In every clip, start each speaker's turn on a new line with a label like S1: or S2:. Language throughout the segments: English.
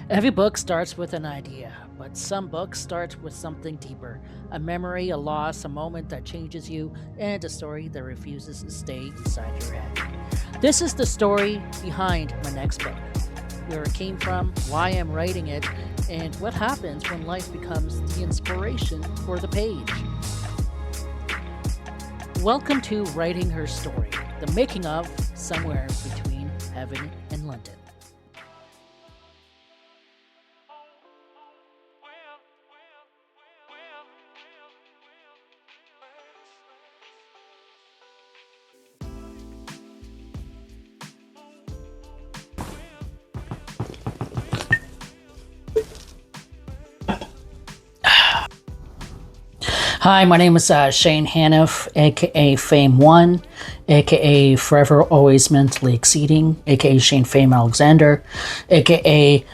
S1: Every book starts with an idea, but some books start with something deeper, a memory, a loss, a moment that changes you, and a story that refuses to stay inside your head. This is the story behind my next book, where it came from, why I'm writing it, and what happens when life becomes the inspiration for the page. Welcome to Writing Her Story, the making of Somewhere Between Heaven and London. Hi, my name is Shane Haniff, aka Fame1, aka Forever Always Mentally Exceeding, aka Shane Fame Alexander, aka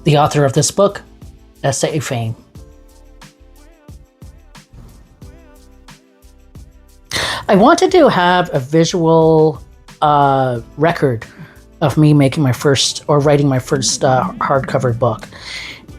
S1: the author of this book, Essay Fame. I wanted to have a visual record of me making my first or writing my first hardcover book,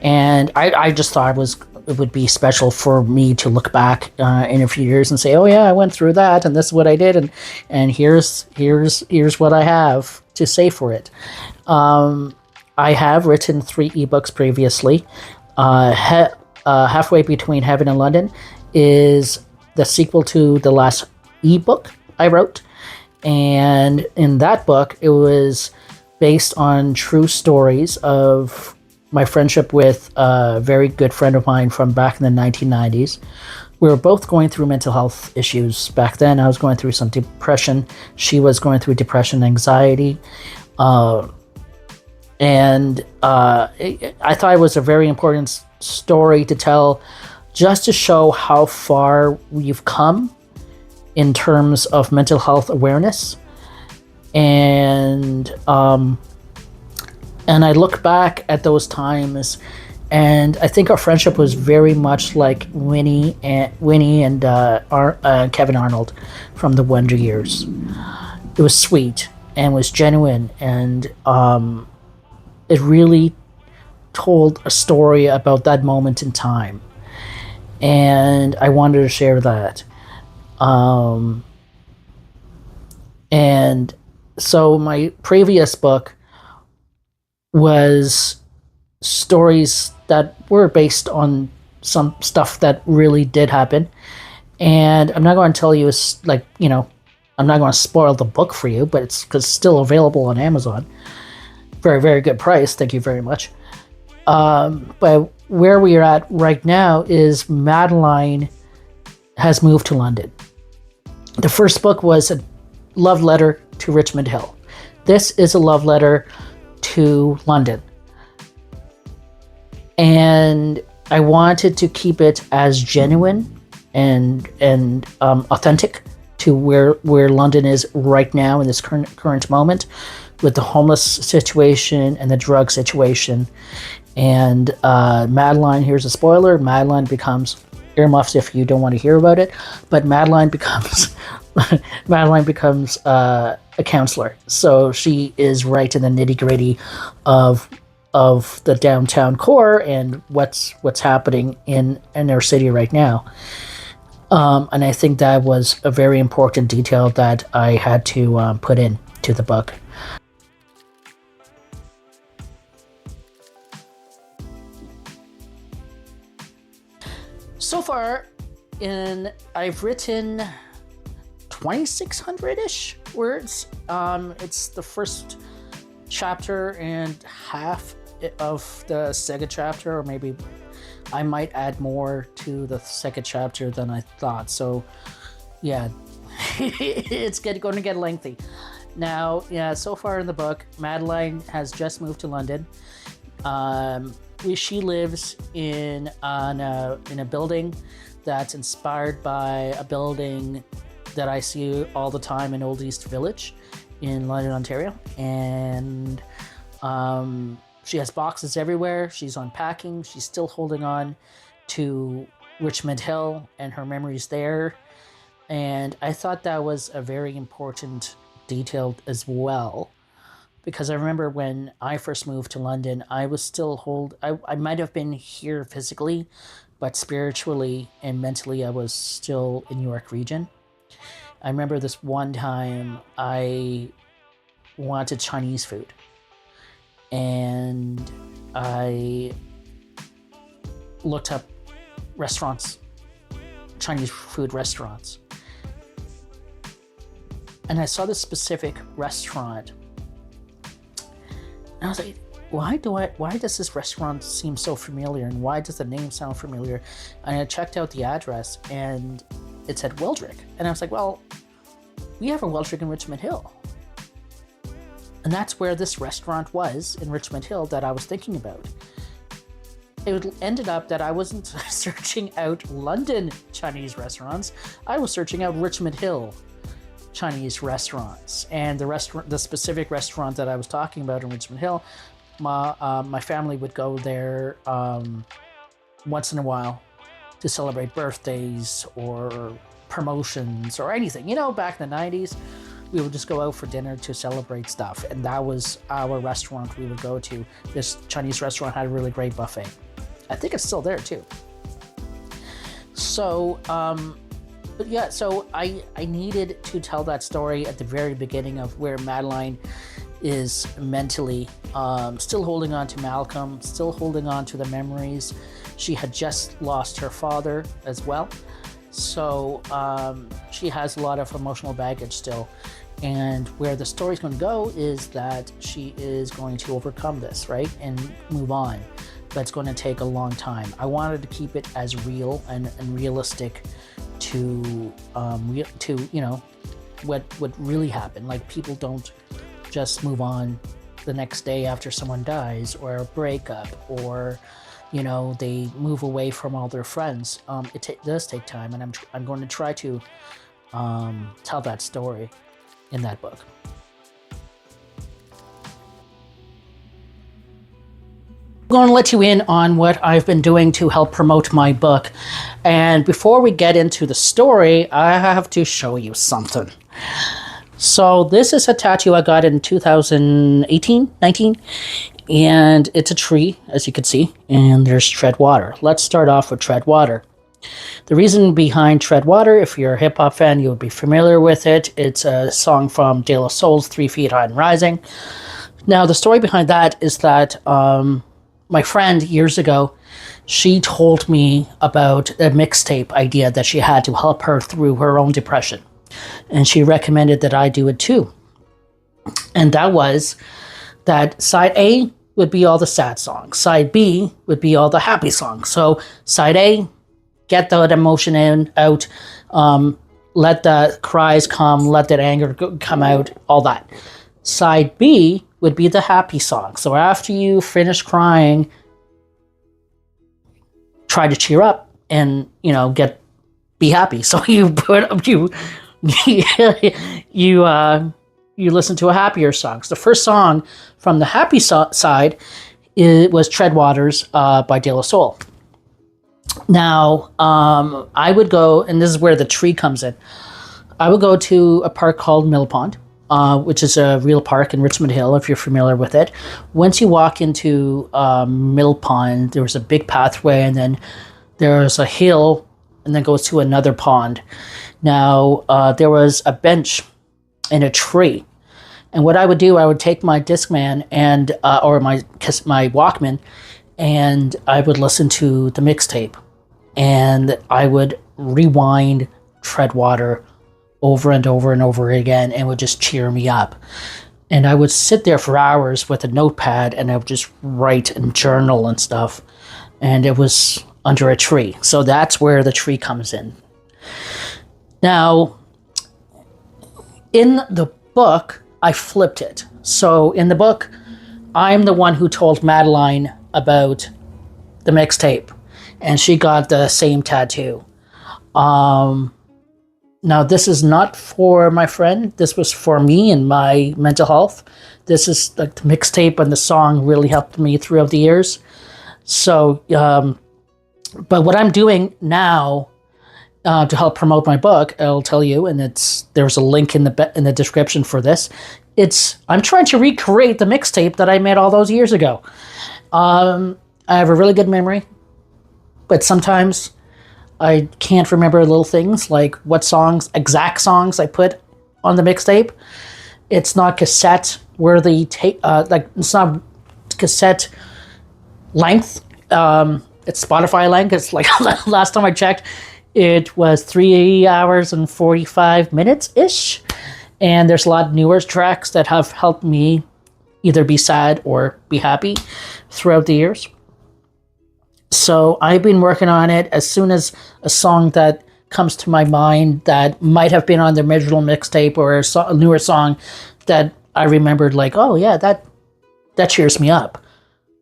S1: and I just thought it would be special for me to look back in a few years and say, "Oh yeah, I went through that, and this is what I did, and here's what I have to say for it." I have written 3 ebooks previously. Halfway Between Heaven and London is the sequel to the last ebook I wrote, and in that book, it was based on true stories of my friendship with a very good friend of mine from back in the 1990s. We were both going through mental health issues back then. I was going through some depression. She was going through depression, anxiety. I thought it was a very important story to tell just to show how far we've come in terms of mental health awareness. And I look back at those times, and I think our friendship was very much like Winnie and Kevin Arnold from the Wonder Years. It was sweet and was genuine, and it really told a story about that moment in time. And I wanted to share that. And so my previous book was stories that were based on some stuff that really did happen. And I'm not going to tell you, I'm not going to spoil the book for you, but it's cause still available on Amazon. Very, very good price. Thank you very much. But where we are at right now is Madeline has moved to London. The first book was a love letter to Richmond Hill. This is a love letter to London. And I wanted to keep it as genuine and authentic to where London is right now in this current moment, with the homeless situation and the drug situation. And Madeline, here's a spoiler, Madeline becomes, earmuffs if you don't want to hear about it, but Madeline becomes a counselor. So she is right in the nitty-gritty of the downtown core and what's happening in our city right now. And I think that was a very important detail that I had to put in to the book. So far, I've written 2,600-ish words. It's the first chapter and half of the second chapter, or maybe I might add more to the second chapter than I thought. So, yeah, it's going to get lengthy. Now, yeah, so far in the book, Madeline has just moved to London. She lives in a building that's inspired by a building that I see all the time in Old East Village in London, Ontario. And she has boxes everywhere. She's unpacking. She's still holding on to Richmond Hill and her memories there. And I thought that was a very important detail as well. because I remember when I first moved to London, I was still I might have been here physically, but spiritually and mentally I was still in York region. I remember this one time I wanted Chinese food, and I looked up restaurants, Chinese food restaurants, and I saw this specific restaurant, and I was like, why does this restaurant seem so familiar, and why does the name sound familiar? And I checked out the address, and it said Wildrick, and I was like, well, we have a Wildrick in Richmond Hill. And that's where this restaurant was in Richmond Hill that I was thinking about. It ended up that I wasn't searching out London Chinese restaurants. I was searching out Richmond Hill Chinese restaurants. And the specific restaurant that I was talking about in Richmond Hill, my family would go there once in a while to celebrate birthdays or promotions or anything. You know, back in the 90s, we would just go out for dinner to celebrate stuff. And that was our restaurant we would go to. This Chinese restaurant had a really great buffet. I think it's still there too. So, but yeah, so I needed to tell that story at the very beginning of where Madeline is mentally still holding on to Malcolm, still holding on to the memories. She had just lost her father as well. So she has a lot of emotional baggage still. And where the story's going to go is that she is going to overcome this, right? And move on. But it's going to take a long time. I wanted to keep it as real and realistic to you know, what really happened. Like, people don't just move on the next day after someone dies, or a breakup, or, you know, they move away from all their friends. It does take time, and I'm going to try to tell that story in that book. I'm going to let you in on what I've been doing to help promote my book. And before we get into the story, I have to show you something. So this is a tattoo I got in 19, and it's a tree, as you can see, and there's Tread Water. Let's start off with Tread Water. The reason behind Tread Water, if you're a hip-hop fan, you would be familiar with it. It's a song from De La Soul's 3 Feet High and Rising. Now, the story behind that is that my friend years ago, she told me about a mixtape idea that she had to help her through her own depression. And she recommended that I do it too. And that was that side A would be all the sad songs. Side B would be all the happy songs. So side A, get that emotion out, let the cries come, let that anger come out, all that. Side B would be the happy song. So after you finish crying, try to cheer up and, you know, be happy. So you you listen to a happier song. So the first song from the happy side was Tread Waters by De La Soul. Now, I would go, and this is where the tree comes in. I would go to a park called Mill Pond, which is a real park in Richmond Hill, if you're familiar with it. Once you walk into Mill Pond, there's a big pathway, and then there's a hill, and then goes to another pond. Now, there was a bench and a tree. And what I would do, I would take my Discman and or my Walkman, and I would listen to the mixtape. And I would rewind Tread Water over and over and over again, and it would just cheer me up. And I would sit there for hours with a notepad, and I would just write and journal and stuff. And it was under a tree. So that's where the tree comes in. Now, in the book, I flipped it. So in the book, I'm the one who told Madeline about the mixtape, and she got the same tattoo. Now, this is not for my friend. This was for me and my mental health. This is like the mixtape, and the song really helped me throughout the years. So, but what I'm doing now to help promote my book, I'll tell you, and there's a link in the description for this, I'm trying to recreate the mixtape that I made all those years ago. I have a really good memory, but sometimes I can't remember little things like what exact songs I put on the mixtape. It's not cassette worthy like it's not cassette length. It's Spotify length. It's like last time I checked, it was 3 hours and 45 minutes ish. And there's a lot of newer tracks that have helped me either be sad or be happy throughout the years. So I've been working on it. As soon as a song that comes to my mind that might have been on the original mixtape, or a newer song that I remembered, like, oh yeah, that cheers me up,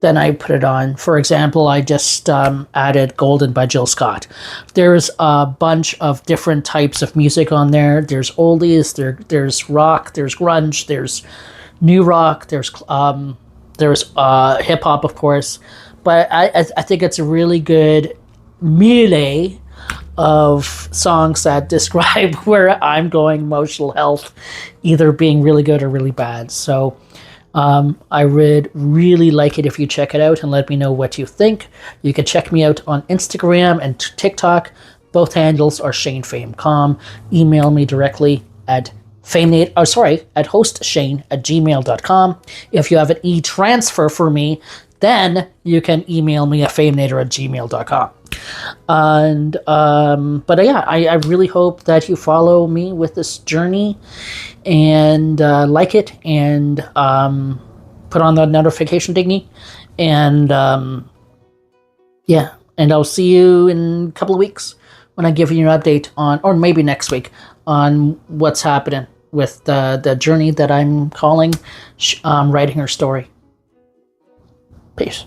S1: then I put it on. For example, I just added Golden by Jill Scott. There's a bunch of different types of music on there. There's oldies, there's rock, there's grunge, there's new rock, there's hip hop, of course. But I think it's a really good melee of songs that describe where I'm going, emotional health, either being really good or really bad. So I would really like it if you check it out and let me know what you think. You can check me out on Instagram and TikTok. Both handles are ShaneFameCom. Email me directly at at hostshane@gmail.com. If you have an e-transfer for me, then you can email me at famenator@gmail.com. And but yeah, I really hope that you follow me with this journey and like it, and put on the notification thingy, and yeah, and I'll see you in a couple of weeks when I give you an update on, or maybe next week, on what's happening with the journey that I'm calling writing her story. Peace.